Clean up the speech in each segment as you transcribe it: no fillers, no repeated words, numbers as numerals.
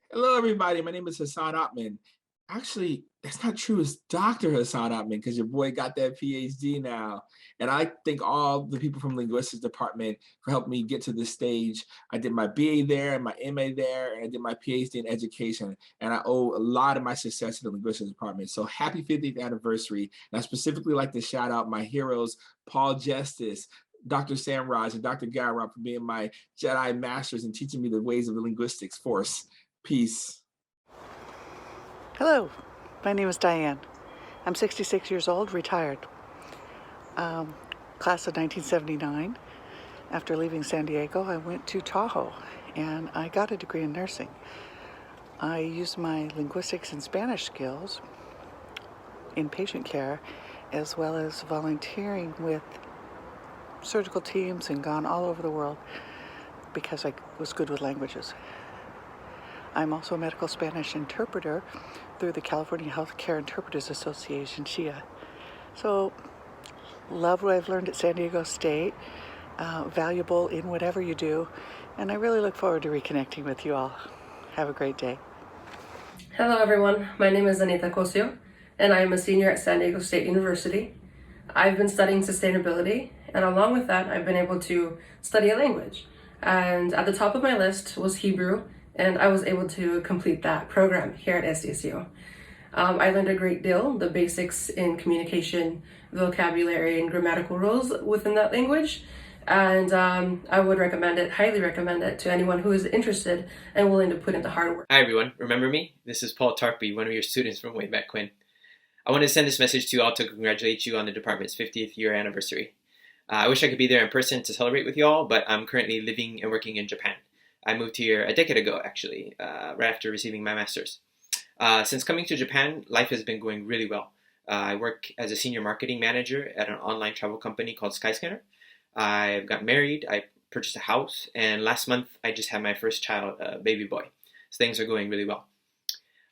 Hello, everybody. My name is Hassan Atman. Actually, that's not true. It's Dr. Hassan Atman because your boy got that PhD now. And I thank all the people from Linguistics department for helping me get to this stage. I did my BA there and my MA there, and I did my PhD in education. And I owe a lot of my success to the Linguistics department. So happy 50th anniversary. And I specifically like to shout out my heroes, Paul Justice, Dr. Samraj, and Dr. Gowron for being my Jedi masters and teaching me the ways of the linguistics force. Peace. Hello, my name is Diane. I'm 66 years old, retired. Class of 1979. After leaving San Diego, I went to Tahoe and I got a degree in nursing. I used my linguistics and Spanish skills in patient care as well as volunteering with surgical teams and gone all over the world because I was good with languages. I'm also a medical Spanish interpreter through the California Healthcare Interpreters Association, CHIA. So, love what I've learned at San Diego State, valuable in whatever you do, and I really look forward to reconnecting with you all. Have a great day. Hello everyone, my name is Anita To, and I am a senior at San Diego State University. I've been studying sustainability, and along with that, I've been able to study a language. And at the top of my list was Hebrew, and I was able to complete that program here at SDSU. I learned a great deal, the basics in communication, vocabulary, and grammatical rules within that language. And I would recommend it, highly recommend it to anyone who is interested and willing to put in the hard work. Hi everyone, remember me? This is Paul Tarpey, one of your students from way back when. I want to send this message to you all to congratulate you on the department's 50th year anniversary. I wish I could be there in person to celebrate with you all, but I'm currently living and working in Japan. I moved here a decade ago, actually, right after receiving my master's. Since coming to Japan, life has been going really well. I work as a senior marketing manager at an online travel company called Skyscanner. I got married, I purchased a house, and last month I just had my first child, a baby boy. So things are going really well.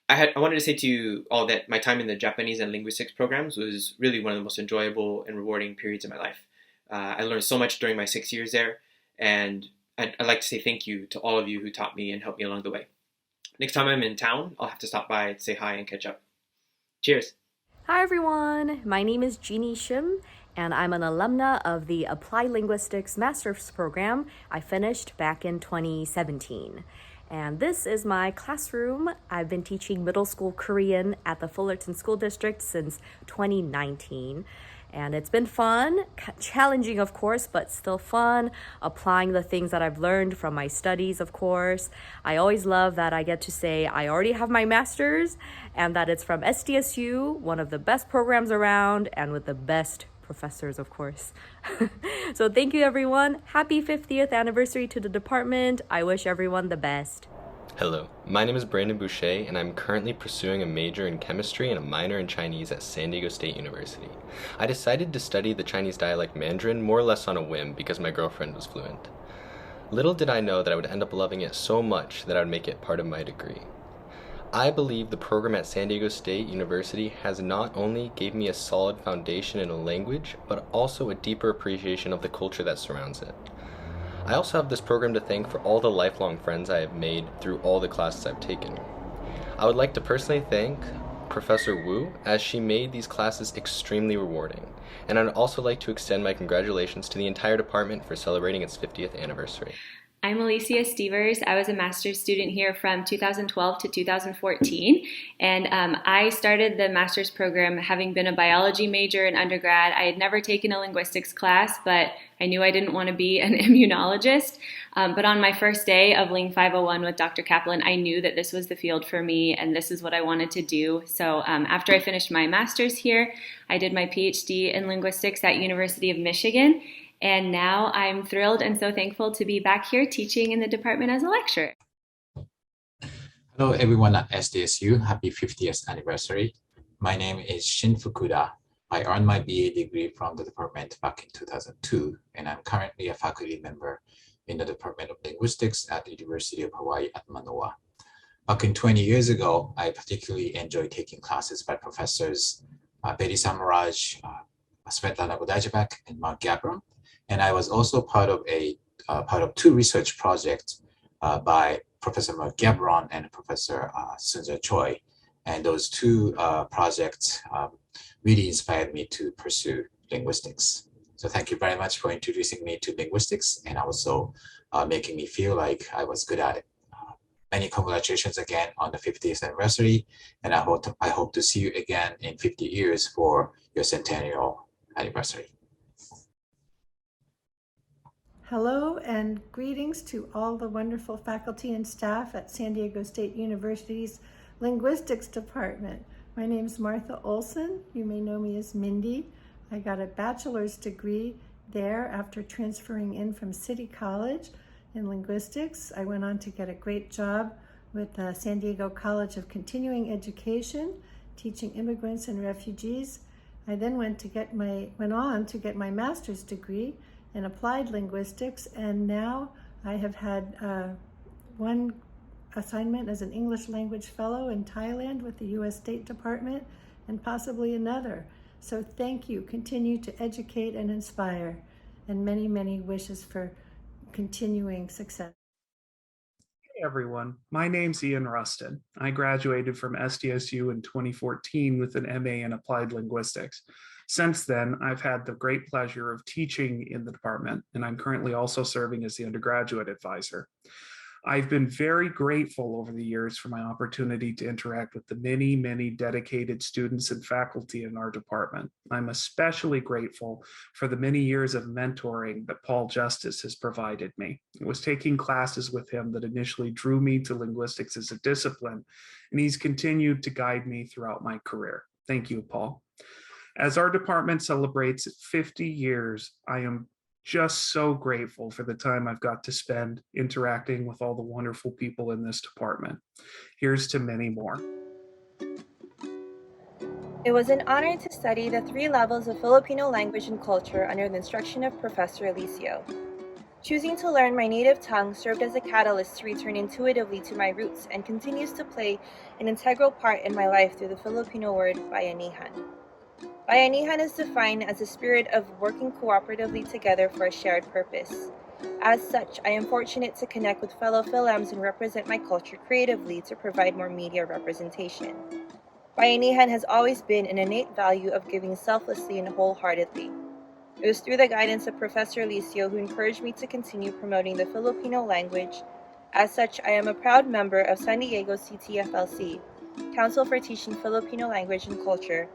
I wanted to say to you all that my time in the Japanese and linguistics programs was really one of the most enjoyable and rewarding periods of my life. I learned so much during my 6 years there, and I'd like to say thank you to all of you who taught me and helped me along the way. Next time I'm in town, I'll have to stop by, say hi, and catch up. Cheers! Hi everyone, my name is Jeannie Shim, and I'm an alumna of the Applied Linguistics Master's Program I finished back in 2017. And this is my classroom. I've been teaching middle school Korean at the Fullerton School District since 2019. And it's been fun, challenging of course, but still fun, applying the things that I've learned from my studies, of course. I always love that I get to say I already have my master's and that it's from SDSU, one of the best programs around and with the best professors, of course. So thank you everyone. Happy 50th anniversary to the department. I wish everyone the best. Hello, my name is Brandon Boucher, and I'm currently pursuing a major in chemistry and a minor in Chinese at San Diego State University. I decided to study the Chinese dialect Mandarin more or less on a whim because my girlfriend was fluent. Little did I know that I would end up loving it so much that I would make it part of my degree. I believe the program at San Diego State University has not only gave me a solid foundation in a language, but also a deeper appreciation of the culture that surrounds it. I also have this program to thank for all the lifelong friends I have made through all the classes I've taken. I would like to personally thank Professor Wu, as she made these classes extremely rewarding. And I'd also like to extend my congratulations to the entire department for celebrating its 50th anniversary. I'm Alicia Stevers. I was a master's student here from 2012 to 2014, and I started the master's program having been a biology major in undergrad. I had never taken a linguistics class, but I knew I didn't want to be an immunologist. But on my first day of Ling 501 with Dr. Kaplan, I knew that this was the field for me and this is what I wanted to do. So after I finished my master's here, I did my PhD in linguistics at University of Michigan. And now I'm thrilled and so thankful to be back here teaching in the department as a lecturer. Hello everyone at SDSU, happy 50th anniversary. My name is Shin Fukuda. I earned my BA degree from the department back in 2002, and I'm currently a faculty member in the Department of Linguistics at the University of Hawaii at Manoa. Back in 20 years ago, I particularly enjoyed taking classes by professors Betty Samaraj, Svetlana Budajevak, and Mark Gabram. And I was also part of two research projects by Professor Gabron and Professor Sunja Choi. And those two projects really inspired me to pursue linguistics. So thank you very much for introducing me to linguistics and also making me feel like I was good at it. Many congratulations again on the 50th anniversary, and I hope to see you again in 50 years for your centennial anniversary. Hello and greetings to all the wonderful faculty and staff at San Diego State University's Linguistics Department. My name is Martha Olson. You may know me as Mindy. I got a bachelor's degree there after transferring in from City College in linguistics. I went on to get a great job with the San Diego College of Continuing Education, teaching immigrants and refugees. I then went on to get my master's degree in applied linguistics, and now I have had one assignment as an English language fellow in Thailand with the U.S. State Department, and possibly another. So thank you. Continue to educate and inspire, and many, many wishes for continuing success. Hey everyone, my name's Ian Rustin. I graduated from SDSU in 2014 with an MA in Applied Linguistics. Since then, I've had the great pleasure of teaching in the department, and I'm currently also serving as the undergraduate advisor. I've been very grateful over the years for my opportunity to interact with the many, many dedicated students and faculty in our department. I'm especially grateful for the many years of mentoring that Paul Justice has provided me. It was taking classes with him that initially drew me to linguistics as a discipline, and he's continued to guide me throughout my career. Thank you, Paul. As our department celebrates 50 years, I am just so grateful for the time I've got to spend interacting with all the wonderful people in this department. Here's to many more. It was an honor to study the 3 levels of Filipino language and culture under the instruction of Professor Alicia. Choosing to learn my native tongue served as a catalyst to return intuitively to my roots and continues to play an integral part in my life through the Filipino word bayanihan. Bayanihan is defined as a spirit of working cooperatively together for a shared purpose. As such, I am fortunate to connect with fellow Philams and represent my culture creatively to provide more media representation. Bayanihan has always been an innate value of giving selflessly and wholeheartedly. It was through the guidance of Professor Alicia who encouraged me to continue promoting the Filipino language. As such, I am a proud member of San Diego CTFLC, Council for Teaching Filipino Language and Culture,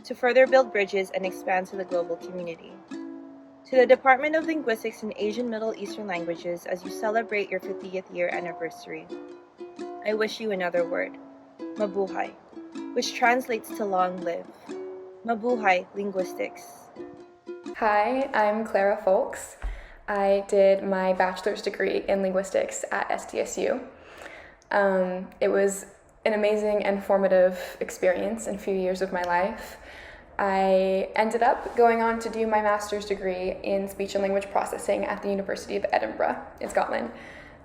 to further build bridges and expand to the global community. To the Department of Linguistics and Asian Middle Eastern Languages, as you celebrate your 50th year anniversary, I wish you another word, mabuhay, which translates to long live. Mabuhay Linguistics. Hi, I'm Clara Folks. I did my bachelor's degree in linguistics at SDSU. It was an amazing and formative experience in a few years of my life. I ended up going on to do my master's degree in speech and language processing at the University of Edinburgh in Scotland.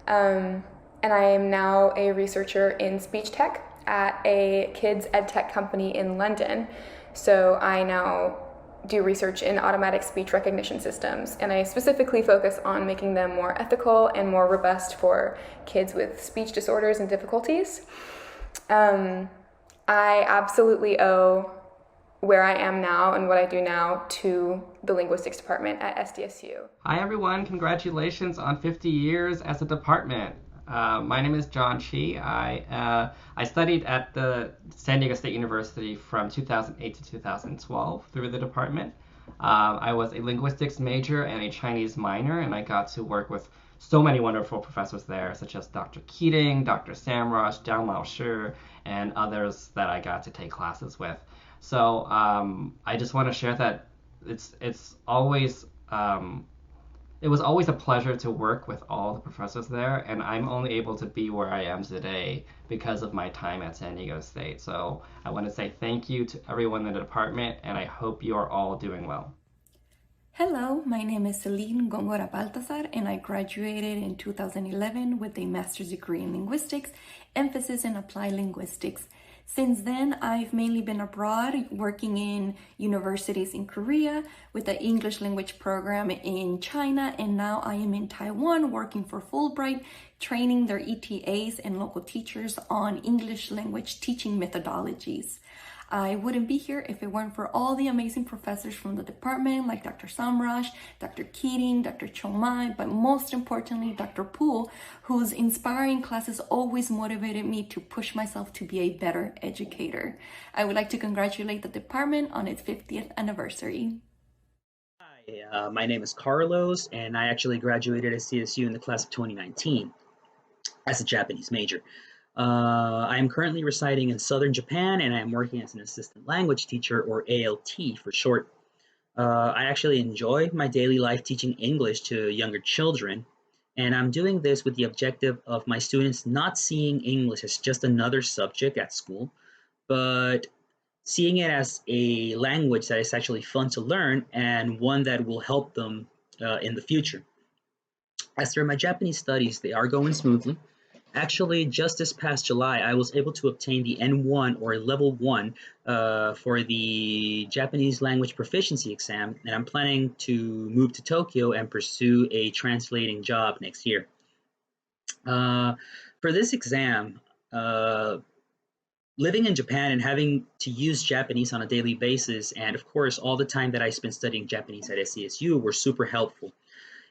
And I am now a researcher in speech tech at a kids ed tech company in London. So I now do research in automatic speech recognition systems, and I specifically focus on making them more ethical and more robust for kids with speech disorders and difficulties. I absolutely owe where I am now and what I do now to the linguistics department at SDSU. Hi everyone, congratulations on 50 years as a department. My name is John Chi. I studied at the San Diego State University from 2008 to 2012 through the department. I was a linguistics major and a Chinese minor, and I got to work with so many wonderful professors there, such as Dr. Keating, Dr. Samrush, Jiang Lao Shi, and others that I got to take classes with. So I just want to share that it was always a pleasure to work with all the professors there, and I'm only able to be where I am today because of my time at San Diego State. So I want to say thank you to everyone in the department, and I hope you are all doing well. Hello, my name is Celine Gongora Baltasar, and I graduated in 2011 with a master's degree in linguistics, emphasis in applied linguistics. Since then, I've mainly been abroad, working in universities in Korea with the English language program in China, and now I am in Taiwan working for Fulbright, training their ETAs and local teachers on English language teaching methodologies. I wouldn't be here if it weren't for all the amazing professors from the department, like Dr. Samraj, Dr. Keating, Dr. Chomai, but most importantly, Dr. Poole, whose inspiring classes always motivated me to push myself to be a better educator. I would like to congratulate the department on its 50th anniversary. Hi, my name is Carlos, and I actually graduated at CSU in the class of 2019 as a Japanese major. I am currently residing in southern Japan, and I am working as an assistant language teacher, or ALT for short. I actually enjoy my daily life teaching English to younger children, and I'm doing this with the objective of my students not seeing English as just another subject at school, but seeing it as a language that is actually fun to learn and one that will help them in the future. As for my Japanese studies, they are going smoothly. Actually, just this past July, I was able to obtain the N1 or Level 1 for the Japanese language proficiency exam, and I'm planning to move to Tokyo and pursue a translating job next year. For this exam, living in Japan and having to use Japanese on a daily basis, and of course, all the time that I spent studying Japanese at SCSU were super helpful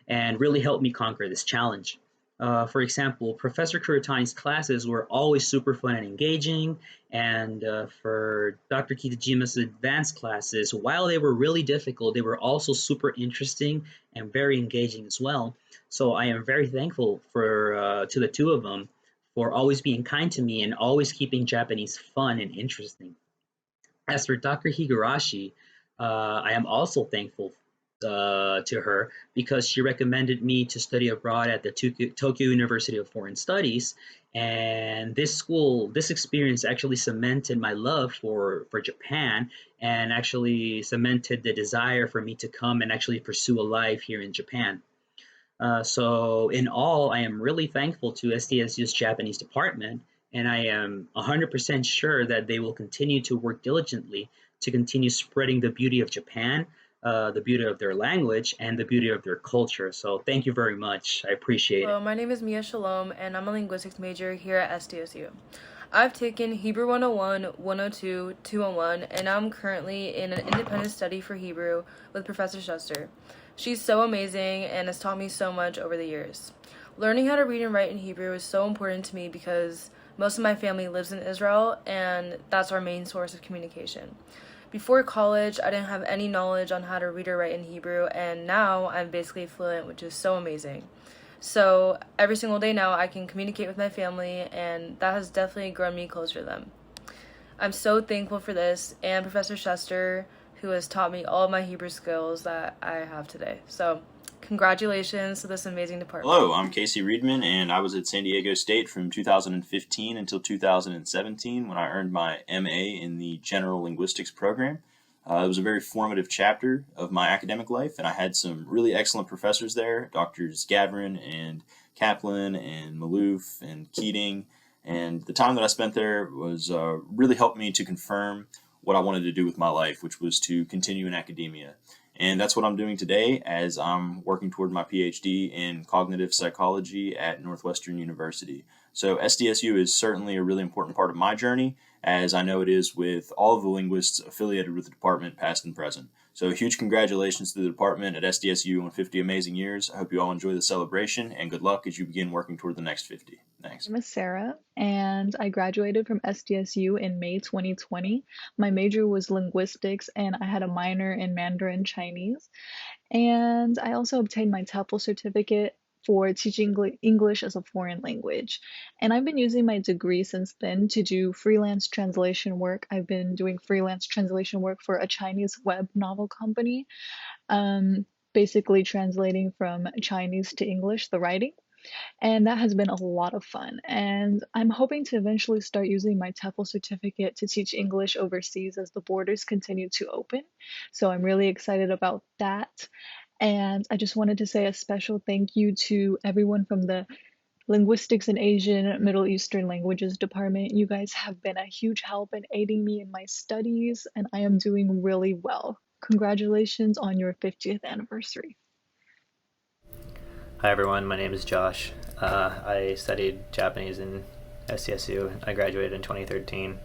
and really helped me conquer this challenge. For example, Professor Kuratani's classes were always super fun and engaging, and for Dr. Kitajima's advanced classes, while they were really difficult, they were also super interesting and very engaging as well. So I am very thankful to the two of them for always being kind to me and always keeping Japanese fun and interesting. As for Dr. Higurashi, I am also thankful to her because she recommended me to study abroad at the Tokyo University of Foreign Studies, and this experience actually cemented my love for Japan and actually cemented the desire for me to come and actually pursue a life here in Japan. So in all, I am really thankful to SDSU's Japanese department, and I am 100% sure that they will continue to work diligently to continue spreading the beauty of Japan, the beauty of their language, and the beauty of their culture. So thank you very much. I appreciate it. Hello, my name is Mia Shalom, and I'm a linguistics major here at SDSU. I've taken Hebrew 101, 102, 201, and I'm currently in an independent study for Hebrew with Professor Schuster. She's so amazing and has taught me so much over the years. Learning how to read and write in Hebrew is so important to me because most of my family lives in Israel, and that's our main source of communication. Before college, I didn't have any knowledge on how to read or write in Hebrew, and now I'm basically fluent, which is so amazing. So every single day now, I can communicate with my family, and that has definitely grown me closer to them. I'm so thankful for this, and Professor Schuster, who has taught me all of my Hebrew skills that I have today. So congratulations to this amazing department. Hello, I'm Casey Reidman, and I was at San Diego State from 2015 until 2017 when I earned my MA in the General Linguistics program. It was a very formative chapter of my academic life, and I had some really excellent professors there, Drs. Gavrin and Kaplan and Maloof and Keating, and the time that I spent there was really helped me to confirm what I wanted to do with my life, which was to continue in academia. And that's what I'm doing today as I'm working toward my PhD in cognitive psychology at Northwestern University. So SDSU is certainly a really important part of my journey, as I know it is with all of the linguists affiliated with the department, past and present. So huge congratulations to the department at SDSU on 50 amazing years. I hope you all enjoy the celebration, and good luck as you begin working toward the next 50. Thanks. My name is Sarah, and I graduated from SDSU in May 2020. My major was linguistics, and I had a minor in Mandarin Chinese. And I also obtained my TEFL certificate for teaching English as a foreign language. And I've been using my degree since then to do freelance translation work. I've been doing freelance translation work for a Chinese web novel company, basically translating from Chinese to English, the writing. And that has been a lot of fun. And I'm hoping to eventually start using my TEFL certificate to teach English overseas as the borders continue to open. So I'm really excited about that. And I just wanted to say a special thank you to everyone from the Linguistics and Asian Middle Eastern Languages Department. You guys have been a huge help in aiding me in my studies, and I am doing really well. Congratulations on your 50th anniversary. Hi everyone, my name is Josh. I studied Japanese in SDSU. I graduated in 2013.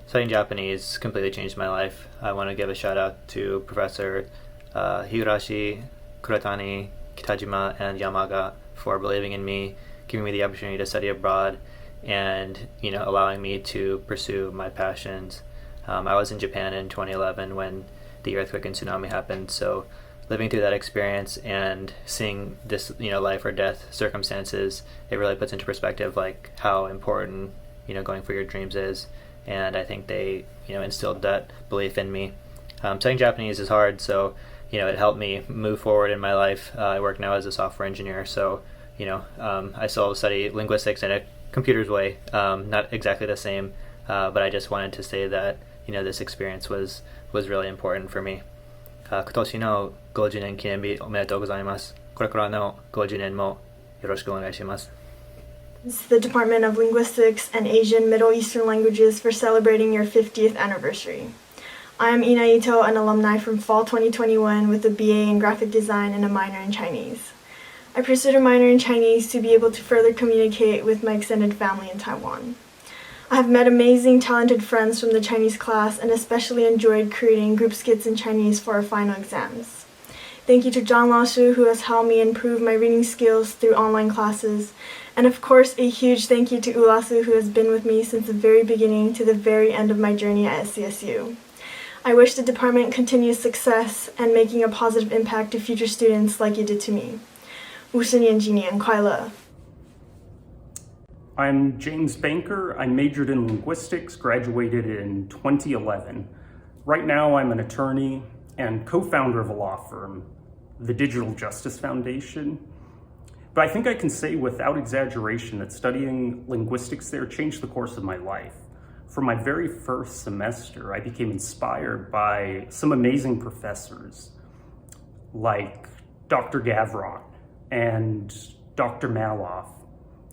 Studying Japanese completely changed my life. I want to give a shout out to Professor Higurashi, Kuratani, Kitajima, and Yamaga for believing in me, giving me the opportunity to study abroad, and allowing me to pursue my passions. I was in Japan in 2011 when the earthquake and tsunami happened, so living through that experience and seeing this life or death circumstances, it really puts into perspective like how important going for your dreams is. And I think they instilled that belief in me. Studying Japanese is hard, so it helped me move forward in my life. I work now as a software engineer, so I still study linguistics in a computer's way, not exactly the same, but I just wanted to say that this experience was really important for me. 今年の50年記念日おめでとうございます。これからの50年もよろしくお願いします。 It's the Department of Linguistics and Asian Middle Eastern Languages for celebrating your 50th anniversary. I am Inai To, an alumni from fall 2021 with a BA in graphic design and a minor in Chinese. I pursued a minor in Chinese to be able to further communicate with my extended family in Taiwan. I have met amazing, talented friends from the Chinese class and especially enjoyed creating group skits in Chinese for our final exams. Thank you to John Lasu, who has helped me improve my reading skills through online classes. And of course, a huge thank you to Ulasu, who has been with me since the very beginning to the very end of my journey at SCSU. I wish the department continues success and making a positive impact to future students like you did to me. 50年纪念快乐. I'm James Banker. I majored in linguistics, graduated in 2011. Right now, I'm an attorney and co-founder of a law firm, the Digital Justice Foundation. But I think I can say without exaggeration that studying linguistics there changed the course of my life. From my very first semester, I became inspired by some amazing professors like Dr. Gavron and Dr. Maloff,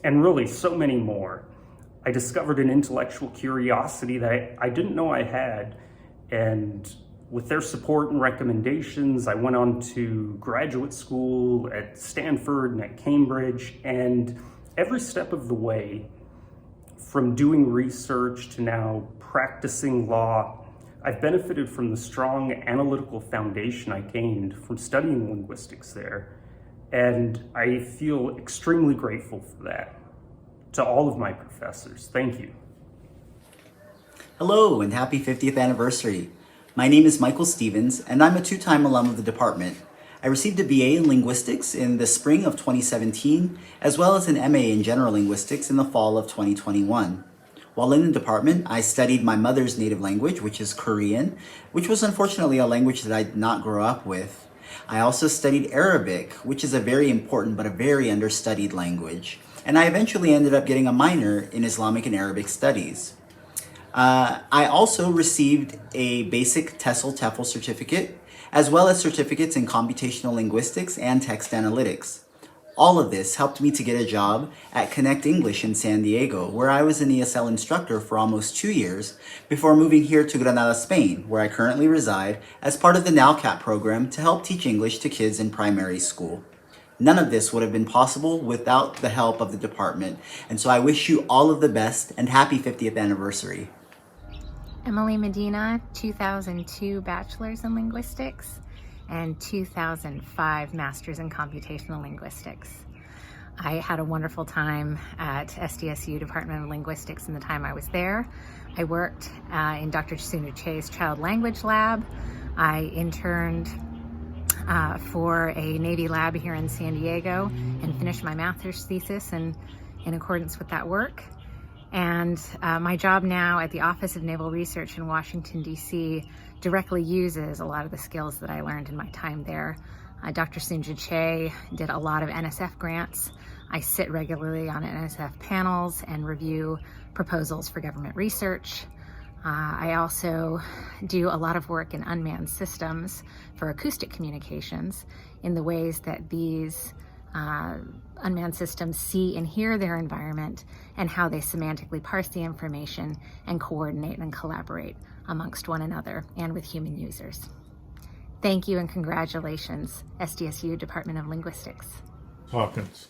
and really so many more. I discovered an intellectual curiosity that I didn't know I had, and with their support and recommendations, I went on to graduate school at Stanford and at Cambridge, and every step of the way, from doing research to now practicing law, I've benefited from the strong analytical foundation I gained from studying linguistics there. And I feel extremely grateful for that. To all of my professors, thank you. Hello and happy 50th anniversary. My name is Michael Stevens and I'm a two-time alum of the department. I received a BA in linguistics in the spring of 2017, as well as an MA in general linguistics in the fall of 2021. While in the department, I studied my mother's native language, which is Korean, which was unfortunately a language that I did not grow up with. I also studied Arabic, which is a very important but a very understudied language. And I eventually ended up getting a minor in Islamic and Arabic studies. I also received a basic TESOL-TEFL certificate, as well as certificates in computational linguistics and text analytics. All of this helped me to get a job at Connect English in San Diego, where I was an ESL instructor for almost 2 years before moving here to Granada, Spain, where I currently reside as part of the NALCAP program to help teach English to kids in primary school. None of this would have been possible without the help of the department, and so I wish you all of the best and happy 50th anniversary. Emily Medina, 2002 Bachelor's in Linguistics and 2005 Master's in Computational Linguistics. I had a wonderful time at SDSU Department of Linguistics in the time I was there. I worked in Dr. Sunu Che's Child Language Lab. I interned for a Navy lab here in San Diego and finished my master's thesis in accordance with that work. And my job now at the Office of Naval Research in Washington, D.C. directly uses a lot of the skills that I learned in my time there. Dr. Sunja Che did a lot of NSF grants. I sit regularly on NSF panels and review proposals for government research. I also do a lot of work in unmanned systems for acoustic communications in the ways that these unmanned systems see and hear their environment, and how they semantically parse the information and coordinate and collaborate amongst one another and with human users. Thank you and congratulations, SDSU Department of Linguistics. Hawkins.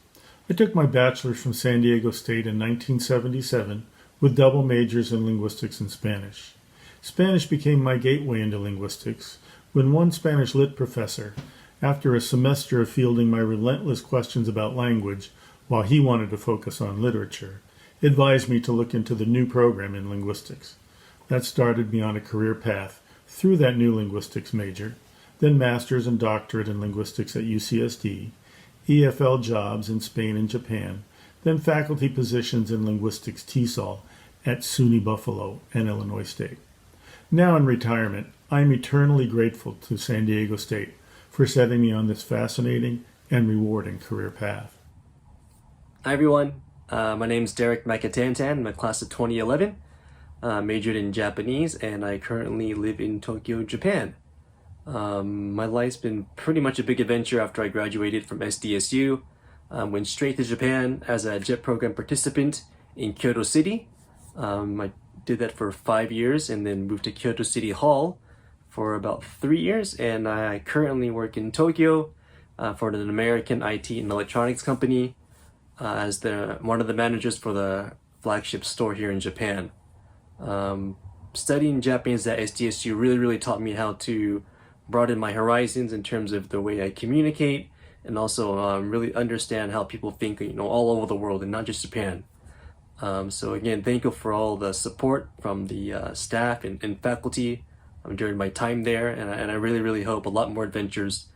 I took my bachelor's from San Diego State in 1977 with double majors in linguistics and Spanish. Spanish became my gateway into linguistics when one Spanish lit professor, after a semester of fielding my relentless questions about language while he wanted to focus on literature, advised me to look into the new program in linguistics. That started me on a career path through that new linguistics major, then master's and doctorate in linguistics at UCSD, EFL jobs in Spain and Japan, then faculty positions in linguistics TESOL at SUNY Buffalo and Illinois State. Now in retirement, I'm eternally grateful to San Diego State for setting me on this fascinating and rewarding career path. Hi everyone, my name is Derek Makitantan. I'm a class of 2011, majored in Japanese, and I currently live in Tokyo, Japan. My life's been pretty much a big adventure after I graduated from SDSU. Went straight to Japan as a JET program participant in Kyoto City. I did that for 5 years and then moved to Kyoto City Hall for about 3 years, and I currently work in Tokyo for an American IT and electronics company as one of the managers for the flagship store here in Japan. Studying Japanese at SDSU really taught me how to broaden my horizons in terms of the way I communicate, and also really understand how people think, all over the world and not just Japan. So again, thank you for all the support from the staff and faculty during my time there, and I really hope a lot more adventures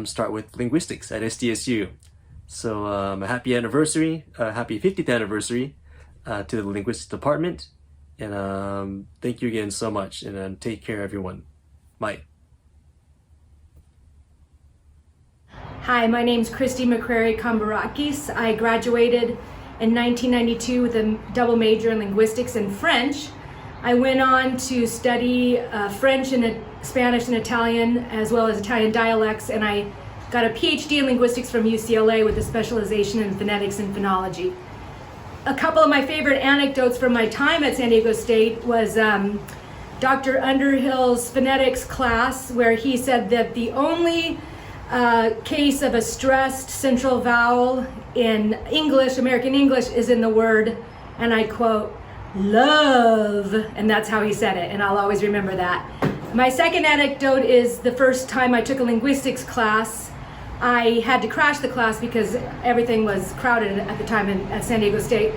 start with linguistics at SDSU. So a happy anniversary, happy 50th anniversary to the linguistics department, and thank you again so much, and take care everyone. Bye. Hi, my name's Christina McCarry Kambarakis. I graduated in 1992 with a double major in linguistics and French. I went on to study French and Spanish and Italian, as well as Italian dialects, and I got a PhD in linguistics from UCLA with a specialization in phonetics and phonology. A couple of my favorite anecdotes from my time at San Diego State was Dr. Underhill's phonetics class, where he said that the only case of a stressed central vowel in English, American English, is in the word, and I quote, love, and that's how he said it, and I'll always remember that. My second anecdote is the first time I took a linguistics class. I had to crash the class because everything was crowded at the time at San Diego State,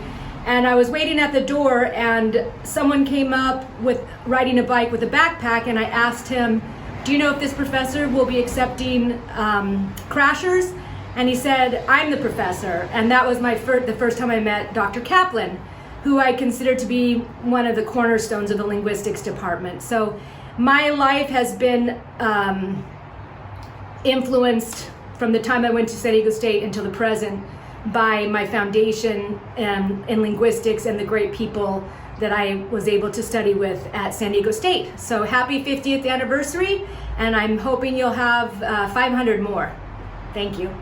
and I was waiting at the door, and someone came up riding a bike with a backpack, and I asked him, do you know if this professor will be accepting crashers? And he said, I'm the professor. And that was the first time I met Dr. Kaplan, who I consider to be one of the cornerstones of the linguistics department. So my life has been influenced from the time I went to San Diego State until the present by my foundation in linguistics and the great people that I was able to study with at San Diego State. So happy 50th anniversary, and I'm hoping you'll have 500 more. Thank you.